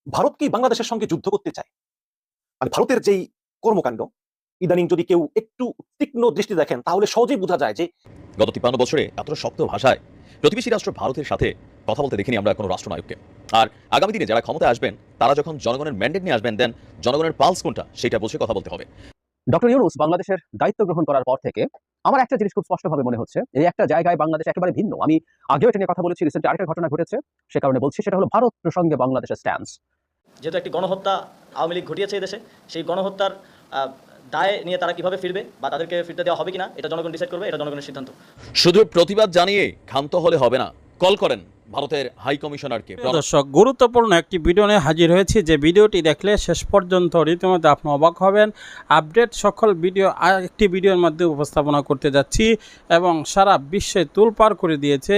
ভারত কি বাংলাদেশের সঙ্গে যুদ্ধ করতে চায়? মানে ভারতের যেই কর্মকাণ্ড, ইদানিং যদি কেউ একটু তীক্ষ্ণ দৃষ্টি দেখেন তাহলে সহজেই বোঝা যায় যে গত ৫৩ বছরে এতটা শক্ত ভাষায় প্রতিবেশী রাষ্ট্র ভারতের সাথে কথা বলতে দেখিনি আমরা কোনো রাষ্ট্রনায়ককে। আর আগামী দিনে যারা ক্ষমতায় আসবেন তারা যখন জনগণের ম্যান্ডেট নিয়ে আসবেন, দেন জনগণের পালস কোনটা সেটা বুঝে কথা বলতে হবে। ডক্টর ইউনূস বাংলাদেশের দায়িত্ব গ্রহণ করার পর থেকে আমার একটা জিনিস খুব স্পষ্টভাবে মনে হচ্ছে, এই একটা জায়গায় বাংলাদেশ একেবারে ভিন্ন। আমি আগেও এটা নিয়ে কথা বলেছি, রিসেন্টলি আরেকটা ঘটনা ঘটেছে, সে কারণে বলছি। সেটা হলো ভারত প্রসঙ্গে বাংলাদেশের স্ট্যান্স। যেহেতু একটি গণহত্যা আওয়ামী লীগ ঘটিয়েছে এই দেশে, সেই গণহত্যার দায় নিয়ে তারা কিভাবে ফিরবে বা তাদেরকে ফিরতে দেওয়া হবে কিনা এটা জনগণ ডিসাইড করবে, এটা জনগণের সিদ্ধান্ত। শুধু প্রতিবাদ জানিয়ে ক্ষান্ত হলে হবে না, কল করেন ভারতের হাই কমিশনারকে। দর্শক, গুরুত্বপূর্ণ একটি ভিডিও নিয়ে হাজির হয়েছি, যে ভিডিওটি দেখলে শেষ পর্যন্ত রীতিমতো আপনি অবাক হবেন। আপডেট সকল ভিডিও একটি ভিডিওর মধ্যে উপস্থাপনা করতে যাচ্ছি এবং সারা বিশ্বে তোলপাড় করে দিয়েছে,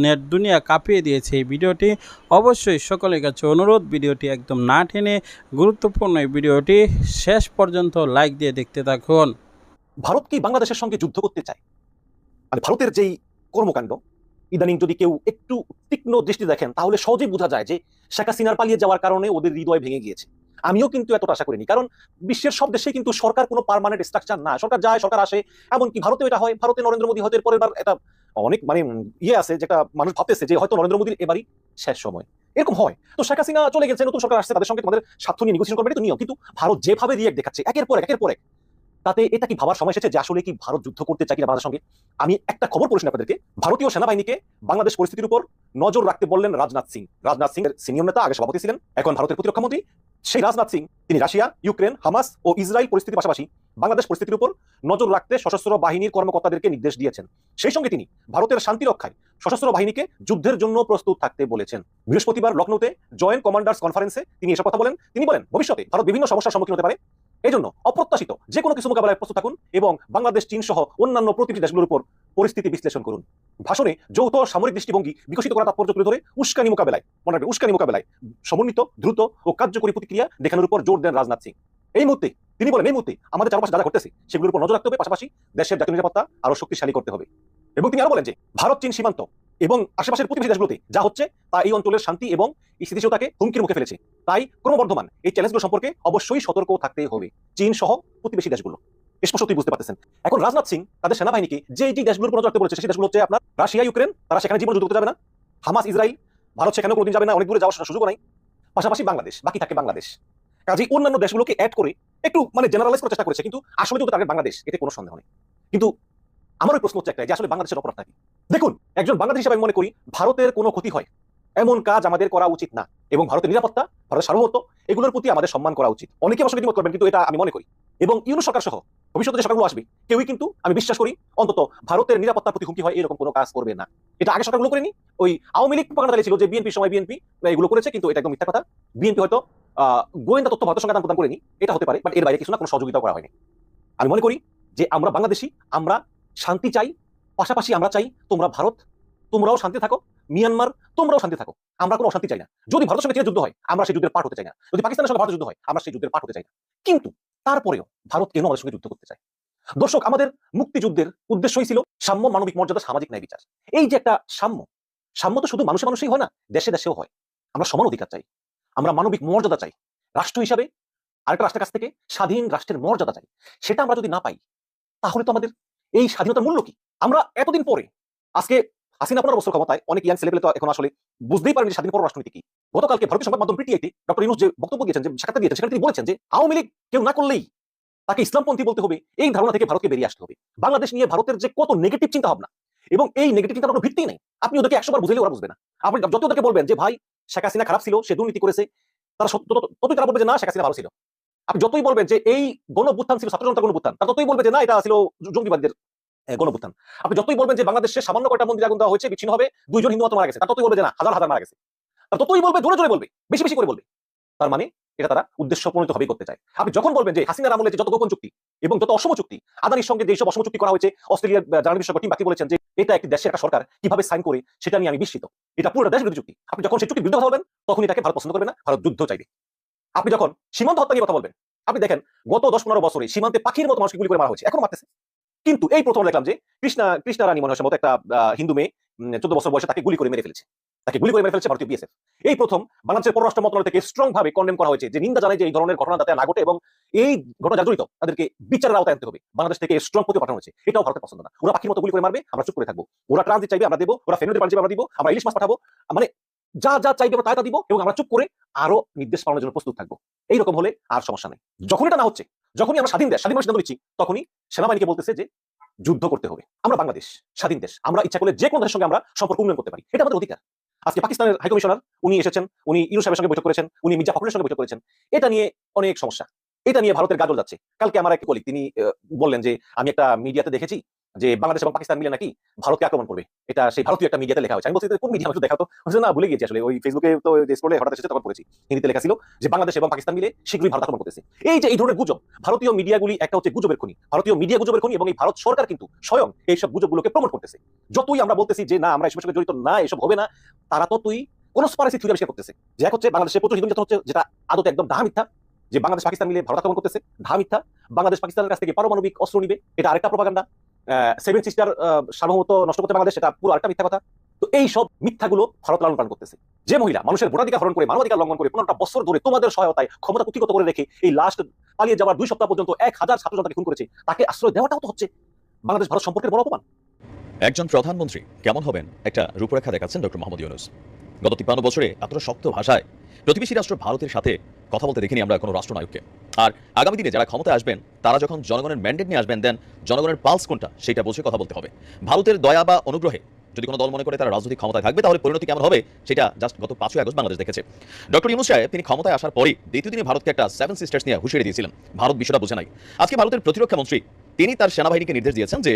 নেট দুনিয়া কাঁপিয়ে দিয়েছে এই ভিডিওটি। অবশ্যই সকলের কাছে অনুরোধ, ভিডিওটি একদম না টেনে গুরুত্বপূর্ণ এই ভিডিওটি শেষ পর্যন্ত লাইক দিয়ে দেখতে থাকুন। ভারত কি বাংলাদেশের সঙ্গে যুদ্ধ করতে চায়? মানে ভারতের যেই কর্মকাণ্ড, ইদানিং যদি কেউ একটু তীক্ষ্ণ দৃষ্টি দেখেন তাহলে সহজেই বোঝা যায় যে শেখ হাসিনার পালিয়ে যাওয়ার কারণে ওদের হৃদয় ভেঙে গিয়েছে। আমিও কিন্তু এতটা আশা করিনি, কারণ বিশ্বের সব দেশে কিন্তু সরকার কোনো পার্মানেন্ট স্ট্রাকচার না, সরকার যায় সরকার আসে। এমনকি ভারতেও এটা হয়। ভারতে নরেন্দ্র মোদী হয়তো পরের বার এটা অনেক ইয়ে আছে, যেটা মানুষ ভাবতেছে যে হয়তো নরেন্দ্র মোদীর এবারই শেষ সময়, এরকম হয়। তো শেখ হাসিনা চলে গেছে, নতুন সরকার আসছে, তাদের সঙ্গে তোমাদের স্বার্থ নিয়ে নেগোসিয়েশন করবে, এটা তো নিয়ম। কিন্তু ভারত যেভাবে রিয়েক্ট দেখাচ্ছে একের পর এক, তাতে এটা কি ভাবার সময় এসেছে যে আসলে কি ভারত যুদ্ধ করতে চায় কিনা বাংলাদেশের সঙ্গে? আমি একটা খবর পড়েছি আপনাদেরকে। ভারতীয় সেনাবাহিনীকে বাংলাদেশ পরিস্থিতির উপর নজর রাখতে বললেন রাজনাথ সিং। রাজনাথ সিং এর সিনিয়র নেতা, আগে সভাপতি ছিলেন, এখন ভারতের প্রতিরক্ষা মন্ত্রী। সেই রাজনাথ সিং তিনি রাশিয়া, ইউক্রেন, হামাস ও ইসরায়েল পরিস্থিতির পাশাপাশি বাংলাদেশ পরিস্থিতির উপর নজর রাখতে সশস্ত্র বাহিনীর কর্মকর্তাদেরকে নির্দেশ দিয়েছেন। সেই সঙ্গে তিনি ভারতের শান্তি রক্ষায় সশস্ত্র বাহিনীকে যুদ্ধের জন্য প্রস্তুত থাকতে বলেছেন। বৃহস্পতিবার লখনৌতে জয়েন্ট কমান্ডার্স কনফারেন্সে তিনি এসব কথা বলেন। তিনি বলেন, ভবিষ্যতে ভারত বিভিন্ন সমস্যার সম্মুখীন হতে পারে, এজন্য অপ্রত্যাশিত যে কোনো কিছু মোকাবেলায় প্রস্তুত থাকুন এবং বাংলাদেশ, চীন সহ অন্যান্য প্রতিবেশী দেশগুলোর উপর পরিস্থিতি বিশ্লেষণ করুন। ভাষণে যৌথ সামরিক দৃষ্টিভঙ্গি বিকশিত করা তাৎপর্য তুলে ধরে উস্কানি মোকাবেলায় সমন্বিত, দ্রুত ও কার্যকরী প্রতিক্রিয়া দেখানোর উপর জোর দেন রাজনাথ সিং। এই মুহূর্তে তিনি বলেন, এই মুহূর্তে আমাদের চারপাশে যা ঘটতেছে সেগুলোর উপর নজর রাখতে হবে, পাশাপাশি দেশের জাতীয় নিরাপত্তা আরো শক্তিশালী করতে হবে। এবং তিনি আরো বলেন যে ভারত চীন সীমান্ত এবং আশেপাশের প্রতিবেশী দেশগুলোতে যা হচ্ছে তা এই অঞ্চলের শান্তি এবং স্থিতিশীলতাকে হুমকির মুখে ফেলেছে। তাই ক্রমবর্ধমান এই চ্যালেঞ্জগুলো সম্পর্কে অবশ্যই সতর্ক থাকতে হবে চীন সহ প্রতিবেশী দেশগুলো। স্পষ্টতই বুঝতে পারতেছেন। এখন রাজনাথ সিং তাদের সেনাবাহিনীকে যে দেশগুলোর উপর নজর রাখতে বলেছে সেই দেশগুলো হচ্ছে আপনার রাশিয়া, ইউক্রেন, তারা সেখানে জীবন যুদ্ধ করতে যাবে না। হামাস, ইসরায়েল, ভারত সেখানেও কোনোদিন যাবে না, অনেক দূরে যাওয়ার সুযোগও নাই। পাশাপাশি বাংলাদেশ, বাকি থাকে বাংলাদেশ। কাজে অন্যান্য দেশগুলোকে অ্যাড করে একটু জেনারেলাইজ করার চেষ্টা করেছে, কিন্তু আসলে তো টার্গেট বাংলাদেশ, এতে কোনো সন্দেহ নেই। কিন্তু আমার ওই প্রশ্ন হচ্ছে একটা, যে আসলে বাংলাদেশের অপরাধ কি? দেখুন, একজন বাংলাদেশ হিসেবে আমি মনে করি ভারতের কোনো ক্ষতি হয় এমন কাজ আমাদের করা উচিত না, এবং ভারতের নিরাপত্তা, ভারতের সার্বভৌমত্ব এগুলোর প্রতি আমাদের সম্মান করা উচিত। অনেকে আমার সঙ্গে দ্বিমত করবেন, কিন্তু এটা আমি মনে করি। এবং ইউনূস সরকার সহ ভবিষ্যতে যে সরকারগুলো আসবে কেউই কিন্তু আমি বিশ্বাস করি অন্তত ভারতের নিরাপত্তার প্রতি হুমকি হয় এরকম কোনো কাজ করবে না। এটা আগে সরকারগুলো করেনি। ওই আওয়ামী লীগ প্রকাশ চালিয়েছিল যে বিএনপির সময় বিএনপি এগুলো করেছে, কিন্তু এটা একদম মিথ্যা কথা। বিএনপি হয়তো গোয়েন্দা তথ্য ভারতের সঙ্গে আদান প্রদান করেনি, এটা হতে পারে, বাট এর বাইরে কিছু না, কোনো সহযোগিতা করা হয়নি। আমি মনে করি যে আমরা বাংলাদেশি, আমরা শান্তি চাই, পাশাপাশি আমরা চাই তোমরা ভারত, তোমরাও শান্তি থাকো, মিয়ানমার তোমরাও শান্তি থাকো। আমরা কোনো অশান্তি চাই না। যদি ভারতের সঙ্গে চীনের যুদ্ধ হয় আমরা সেই যুদ্ধের পার্ট হতে চাই না, যদি পাকিস্তানের সঙ্গে ভারতের যুদ্ধ হয় আমরা সেই যুদ্ধের পার্ট হতে চাই না। কিন্তু তারপরেও ভারত কেন আমাদের সঙ্গে যুদ্ধ করতে চায়? দর্শক, আমাদের মুক্তিযুদ্ধের উদ্দেশ্যই ছিল সাম্য, মানবিক মর্যাদা, সামাজিক ন্যায় বিচার। এই যে একটা সাম্য, সাম্য তো শুধু মানুষে মানুষেই হয় না, দেশে দেশেও হয়। আমরা সমান অধিকার চাই, আমরা মানবিক মর্যাদা চাই, রাষ্ট্র হিসাবে আরেকটা রাষ্ট্রের কাছ থেকে স্বাধীন রাষ্ট্রের মর্যাদা চাই। সেটা আমরা যদি না পাই তাহলে তো আমাদের এই স্বাধীনতার মূল্য কি? আমরা এতদিন পরে, আজকে হাসিনা 15 বছর ক্ষমতায়, অনেক ইয়াং ছেলেপেলে তো এখন আসলে বুঝতেই পারেন যে স্বাধীন পর রাষ্ট্রনীতি কি। গতকালকে ভারতীয় সংবাদ মাধ্যম পিটিআইতে ডক্টর ইউনূস যে বক্তব্য দিয়েছেন, যে সাক্ষাৎ দিয়েছেন, সেখানে তিনি বলেছেন যে আওয়ামী লীগ কেউ না করলেই তাকে ইসলামপন্থী বলতে হবে, এই ধারণা থেকে ভারতকে বেরিয়ে আসতে হবে। বাংলাদেশ নিয়ে ভারতের যে কত নেগেটিভ চিন্তা ভাবনা, এবং এই নেগেটিভ চিন্তার কোনো ভিত্তি নেই। আপনি ওদেরকে 100 বার বুঝাইলে ওরা বুঝবে না। আপনি যত ওদেরকে বলবেন যে ভাই শেখ হাসিনা খারাপ ছিল, সে দুর্নীতি করেছে, তারা ততই তারা বলবে যে না, শেখ হাসিনা ভালো ছিল। আপনি যতই বলবেন যে এই গণঅভ্যুত্থান ছিল ছাত্র জনতার গণঅভ্যুত্থান, তারা ততই বলবে যে না, এটা ছিল জঙ্গিবাদীদের গণঅভ্যুত্থান। আপনি যতই বলবেন যে বাংলাদেশে সামান্য কয়টা মন্দির আগুন দেওয়া হয়েছে, বিচ্ছিন্ন হবে, 2 জন হিন্দু মারা গেছে, তার ততই বলবে যে না, হাজার হাজার মারা গেছে। তার ততই বলবে, জোরে জোরে বলবে, বেশি বেশি করে বলবে। তার মানে এটা তারা উদ্দেশ্য প্রণীত হবে করতে চায়। আপনি যখন বলবেন যে হাসিনার আমলে যে যত গোপন চুক্তি এবং যত অসম চুক্তি, আদানির সঙ্গে যেসব অসম চুক্তি করা হয়েছে, অস্ট্রেলিয়ার জার্নাল বিশেষজ্ঞ টিম বাকি বলেছেন যে এটা একটি দেশের একটা সরকার কিভাবে সাইন করে সেটা নিয়ে আমি বিস্মিত। এটা পুরো দেশ বিরোধী চুক্তি। আপনি যখন সেই চুক্তির বিরুদ্ধে কথা বলবেন তখন এটাকে ভারত পছন্দ করবে না, ভারত যুদ্ধ চাইবে। আপনি যখন সীমান্ত হত্যা নিয়ে কথা বলবেন, আপনি দেখেন গত 10-15 বছরে সীমান্তে পাখির মতো মানুষকে গুলি করে মারা হয়েছে, এখনো মারতেছে। কিন্তু এই প্রথম দেখলাম যে কৃষ্ণা রানী মনে হয় সম্ভবত একটা হিন্দু মেয়ে, 14 বছর বয়সে তাকে গুলি করে মেরে ফেলেছে। ভারতীয় বিএসএফ। এই প্রথম বাংলাদেশের পররাষ্ট্র মন্ত্রণালয় থেকে স্ট্রং ভাবে কন্ডেম করা হয়েছে, যে নিন্দা জানায় যে এই ধরনের ঘটনা যাতে না ঘটে এবং এই ঘটনা যারা জড়িত তাদেরকে বিচারের আওতায় আনতে হবে। বাংলাদেশ থেকে স্ট্রং প্রতি পাঠানো হয়েছে। এটাও ভারতের পছন্দ না। ওরা পাখির মতো গুলি করে মারবে, আমরা চুপ করে থাকবো। ওরা ট্রানজিট চাইবে, আমরা দেবো। ওরা ফেনুদের পানি চাইবে, আমরা দিব। আমরা ইলিশ মাছ পাঠাবো। মানে যা যা চাইবে আমরা তা দিব, এবং আমরা চুপ করে আরো নির্দেশ পালনের জন্য প্রস্তুত থাকবো। এইরকম হলে আর সমস্যা নেই। যখন এটা না হচ্ছে, যখনই আমরা স্বাধীন মানুষ সিদ্ধান্ত নিচ্ছি, তখনই সেনাবাহিনীকে বলতেছে যে যুদ্ধ করতে হবে। আমরা বাংলাদেশ স্বাধীন দেশ, আমরা ইচ্ছা করলে যে কোনো দেশের সঙ্গে আমরা সম্পর্ক উন্নয়ন করতে পারি, এটা আমাদের অধিকার। আজকে পাকিস্তানের হাইকমিশনার উনি এসেছেন, উনি ইউনূস সাহেবের সঙ্গে বৈঠক করেছেন, উনি মির্জা ফখরুলের সঙ্গে বৈঠক করেছেন। এটা নিয়ে অনেক সমস্যা, এটা নিয়ে ভারতের গাজল যাচ্ছে। কালকে আমার এক কলিগ তিনি বললেন যে আমি একটা মিডিয়াতে দেখেছি যে বাংলাদেশ এবং পাকিস্তান মিলে নাকি ভারতকে আক্রমণ করবে। এটা সেই ভারতীয় একটা মিডিয়াতে লেখা হয়েছে। আমি বলছি কোন মিডিয়া আমাকে দেখাতো, না ভুলে গেছি আসলে। ওই ফেসবুকে তো স্ক্রলে হঠাৎ এসেছে, তখন পড়েছি হিন্দিতে লেখা ছিল যে বাংলাদেশ এবং পাকিস্তান মিলে শীঘ্রই ভারত আক্রমণ করতেছে। এই যে এই ধরনের গুজব, ভারতীয় মিডিয়াগুলি একটা হচ্ছে গুজবের খনি, ভারতীয় মিডিয়া গুজবের খনি, এবং এই ভারত সরকার কিন্তু স্বয়ং এইসব গুজবগুলোকে প্রমোট করতেছে। যতই আমরা বলতেছি যে না আমরা এসবের সঙ্গে জড়িত না, এসব হবে না, তারা ততই কনস্পিরেসি থিওরি আবিষ্কার করতেছে। যে এক হচ্ছে বাংলাদেশে প্রচুর হিন্দু নির্যাতন হচ্ছে, যেটা আদতে একদম ডাহা মিথ্যা, যে বাংলাদেশ পাকিস্তান মিলে ভারত আক্রমণ করতেছে, ডাহা মিথ্যা। বাংলাদেশ পাকিস্তানের কাছ থেকে পারমাণবিক অস্ত্র নিবে, এটা আরেকটা প্রপাগান্ডা। সেভেন সিস্টার সার্বভৌমত্ব নষ্ট করতে বাংলাদেশ, এটা পুরো আরেকটা মিথ্যা কথা। তো এই সব মিথ্যাগুলো ভারত লালন পালন করতেছে। যে মহিলা মানুষের ভোটাধিকার হরণ করে, মানবাধিকার লঙ্ঘন করে 15টা বছর ধরে তোমাদের সহায়তায় ক্ষমতা কুক্ষিগত করে রেখে এই লাস্ট পালিয়ে যাওয়ার 2 সপ্তাহ পর্যন্ত 1000 ছাত্রজনতাকে খুন করেছে, তাকে আশ্রয় দেওয়াটাও তো হচ্ছে বাংলাদেশ ভারত সম্পর্কের বড় অপমান। একজন প্রধানমন্ত্রী কেমন হবেন একটা রূপরেখা দেখাচ্ছেন ডক্টর মোহাম্মদ ইউনূস। গত 53 বছরে এতটা শক্ত ভাষায় প্রতিবেশী রাষ্ট্র ভারতের সাথে কথা বলতে দেখিনি আমরা কোনো রাষ্ট্রনায়ককে। আর আগামী দিনে যারা ক্ষমতায় আসবেন তারা যখন জনগণের ম্যান্ডেট নিয়ে আসবেন, দেন জনগণের পালস কোনটা সেটা বুঝে কথা বলতে হবে। ভারতের দয়া বা অনুগ্রহে যদি কোনো দল মনে করে তারা রাজনৈতিক ক্ষমতায় থাকবে, তাহলে পরিণতি কেমন হবে সেটা জাস্ট গত 5ই আগস্ট বাংলাদেশ দেখেছে। ডক্টর ইউনূস সাহেব তিনি ক্ষমতায় আসার পরই দ্বিতীয় দিনে ভারতকে একটা 7 সিস্টার্স নিয়ে হুঁশিয়ারি দিয়েছিলেন। ভারত বিষয়টা বোঝে নাই। আজকে ভারতের প্রতিরক্ষা মন্ত্রী তিনি তার সেনাবাহিনীকে নির্দেশ দিয়েছেন যে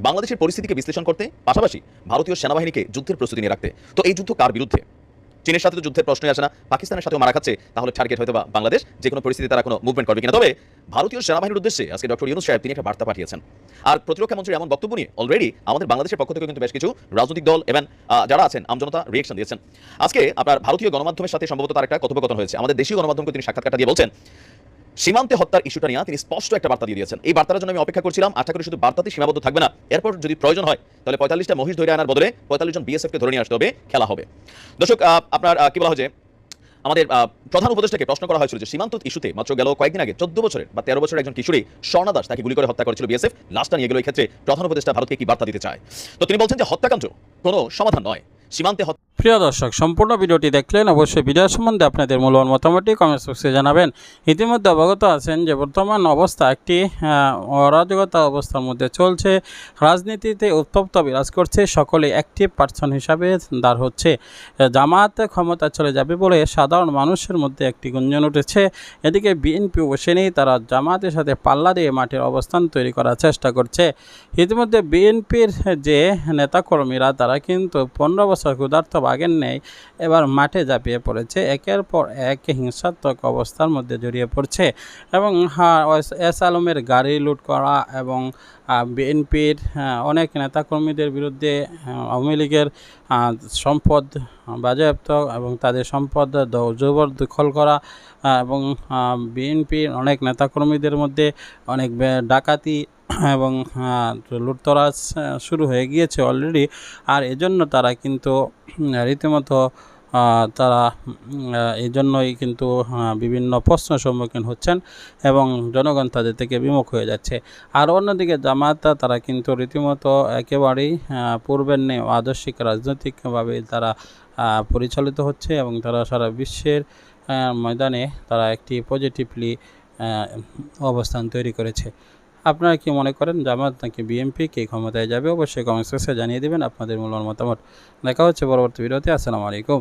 বাংলাদেশের পরিস্থিতিকে বিশ্লেষণ করতে, পাশাপাশি ভারতীয় সেনাবাহিনীকে যুদ্ধের প্রস্তুতি নিয়ে রাখতে। তো এই যুদ্ধ কার বিরুদ্ধে? চীনের সাথে তো যুদ্ধের প্রশ্নই আসে না, পাকিস্তানের সাথেও মারা খাচ্ছে, তাহলে টার্গেট হয়তো বা বাংলাদেশ যে কোনো পরিস্থিতি তারা কোনো মুভমেন্ট করবে কিনা। তবে ভারতীয় সেনাবাহিনীর উদ্দেশ্যে আজকে ডক্টর ইউনূস সাহেব তিনি একটা বার্তা পাঠিয়েছেন। আর প্রতিরক্ষা মন্ত্রীর এমন বক্তব্য নিয়ে অলরেডি আমাদের বাংলাদেশের পক্ষ থেকে কিন্তু বেশ কিছু রাজনৈতিক দল এবং যারা আছেন আমজনতা রিয়েকশন দিয়েছেন। আজকে আপনার ভারতীয় গণমাধ্যমের সাথে সম্ভবত তার একটা কথোপকথন হয়েছে, আমাদের দেশীয় গণমাধ্যমকে তিনি সাক্ষাৎকারটা দিয়ে বলছেন সীমান্তে হত্যার ইস্যুটা নিয়ে তিনি স্পষ্ট একটা বার্তা দিয়ে দিয়েছেন। এই বার্তার জন্য আমি অপেক্ষা করছিলাম, আশা করি শুধু বার্তাতেই সীমাবদ্ধ থাকবে না, এরপর যদি প্রয়োজন হয় তাহলে 45টা মহিষ ধরে আনার বদলে 45 জন বিএসএফকে ধরে নিয়ে আসতে হবে, খেলা হবে। দর্শক আপনার কি বলা হয় যে আমাদের প্রধান উপদেষ্টাকে প্রশ্ন করা হয়েছিল যে সীমান্ত ইস্যুতে মাত্র গেল কয়েকদিন আগে 14 বছরের বা 13 বছরের একজন কিশোরী স্বর্ণা দাস তাকে গুলি করে হত্যা করেছিল বিএসএফ, লাশটা নিয়ে গেল। এই ক্ষেত্রে প্রধান উপদেষ্টা ভারতকে কি বার্তা দিতে চায়? তো তিনি বলছেন যে হত্যাকাণ্ড কোনো সমাধান নয়, সীমান্তে প্রিয় দর্শক, সম্পূর্ণ ভিডিওটি দেখলেন। অবশ্যই ভিডিও সম্বন্ধে আপনাদের মূল্যবান মতামতটি কমেন্ট বক্সে জানাবেন। ইতিমধ্যে অবগত আছেন যে বর্তমান অবস্থা একটি অরাজকতা অবস্থার মধ্যে চলছে, রাজনীতিতে উত্তপ্ত বিরাজ করছে। সকলে অ্যাক্টিভ পার্সন হিসাবে দাঁড় হচ্ছে। জামায়াত ক্ষমতা চলে যাবে বলে সাধারণ মানুষের মধ্যে একটি গুঞ্জন উঠেছে। এদিকে বিএনপি বসে নেই, তারা জামায়াতের সাথে পাল্লা দিয়ে মাঠের অবস্থান তৈরি করার চেষ্টা করছে। ইতিমধ্যে বিএনপির যে নেতাকর্মীরা তারা কিন্তু 15 বছর ক্ষুধার্ত বাঘের নেই এবার মাঠে ঝাঁপিয়ে পড়েছে, একের পর এক হিংসাত্মক অবস্থার মধ্যে জড়িয়ে পড়ছে। এবং এস আলমের গাড়ি লুট করা এবং বিএনপির অনেক নেতাকর্মীদের বিরুদ্ধে আওয়ামী লীগের সম্পদ বাজেয়াপ্ত এবং তাদের সম্পদ জবরদখল করা এবং বিএনপির অনেক নেতাকর্মীদের মধ্যে অনেক ডাকাতি এবং লুটতরাজ শুরু হয়ে গিয়েছে অলরেডি। আর এজন্য তারা কিন্তু রীতিমতো তারা এই জন্যই কিন্তু বিভিন্ন প্রশ্নের সম্মুখীন হচ্ছেন এবং জনগণ তাদের থেকে বিমুখ হয়ে যাচ্ছে। আর অন্যদিকে জামায়াত তারা কিন্তু রীতিমতো একেবারেই পূর্বের নেই আদর্শিক রাজনৈতিকভাবে তারা পরিচালিত হচ্ছে এবং তারা সারা বিশ্বের ময়দানে তারা একটি পজিটিভলি অবস্থান তৈরি করেছে। আপনারা কি মনে করেন জামায়াত নাকি বিএনপি কে ক্ষমতায় যাবে? অবশ্যই কমেন্ট সেকশনে জানিয়ে দেবেন আপনাদের মূল্যবান মতামত। দেখা হচ্ছে পরবর্তী ভিডিওতে। আসসালামু আলাইকুম।